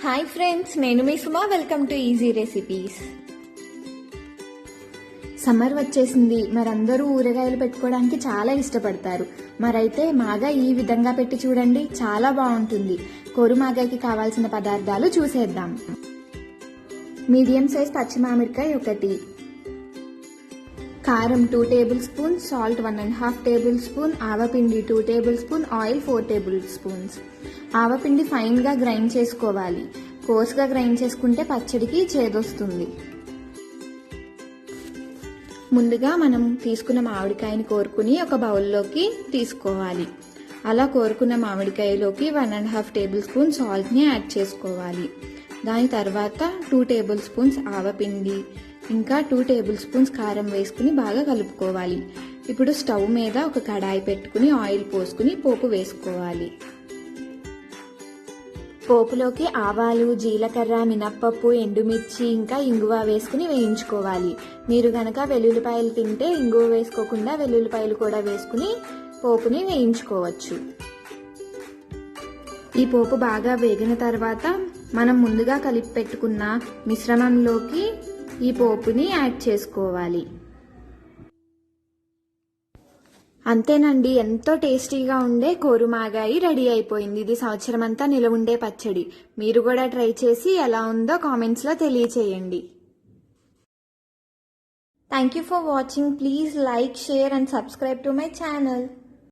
Hi friends, నేను మీ Suma. Welcome to easy recipes. Summer వచ్చేసింది. మరందరూ ఊరగాయలు పెట్టుకోవడానికి చాలా ఇష్టపడతారు. మరైతే మాగాయ ఈ విధంగా పెట్టి చూడండి, చాలా బాగుంటుంది. కొరుమాగాయకి కావాల్సిన పదార్థాలు చూసేద్దాం. మీడియం సైజ్ పచ్చి మామిడికాయ 1, కారం 2 table spoon, salt 1.5 table spoon, ఆవపిండి 2 table spoon, oil 4 table spoons. ఆవపిండి ఫైన్గా గ్రైండ్ చేసుకోవాలి. కోర్స్గా గ్రైండ్ చేసుకుంటే పచ్చడికి చేదొస్తుంది. ముందుగా మనం తీసుకున్న మామిడికాయని కోరుకుని ఒక బౌల్లోకి తీసుకోవాలి. అలా కోరుకున్న మామిడికాయలోకి 1.5 టేబుల్ స్పూన్ సాల్ట్ని యాడ్ చేసుకోవాలి. దాని తర్వాత 2 టేబుల్ స్పూన్స్ ఆవపిండి, ఇంకా 2 టేబుల్ స్పూన్స్ కారం వేసుకుని బాగా కలుపుకోవాలి. ఇప్పుడు స్టవ్ మీద ఒక కడాయి పెట్టుకుని ఆయిల్ పోసుకుని పోపు వేసుకోవాలి. పోపులోకి ఆవాలు, జీలకర్ర, మినప్పప్పు, ఎండుమిర్చి, ఇంకా ఇంగువ వేసుకుని వేయించుకోవాలి. మీరు గనక వెల్లుల్లిపాయలు తింటే ఇంగువ వేసుకోకుండా వెల్లుల్లిపాయలు కూడా వేసుకుని పోపుని వేయించుకోవచ్చు. ఈ పోపు బాగా వేగిన తర్వాత మనం ముందుగా కలిపి పెట్టుకున్న మిశ్రమంలోకి ఈ పోపుని యాడ్ చేసుకోవాలి. అంతేనండి, ఎంతో టేస్టీగా ఉండే కోరుమాగాయి రెడీ అయిపోయింది. ఇది సంవత్సరం అంతా నిలవ ఉండే పచ్చడి. మీరు కూడా ట్రై చేసి ఎలా ఉందో కామెంట్స్లో తెలియచేయండి. Thank you for watching. Please like, share and subscribe to my channel.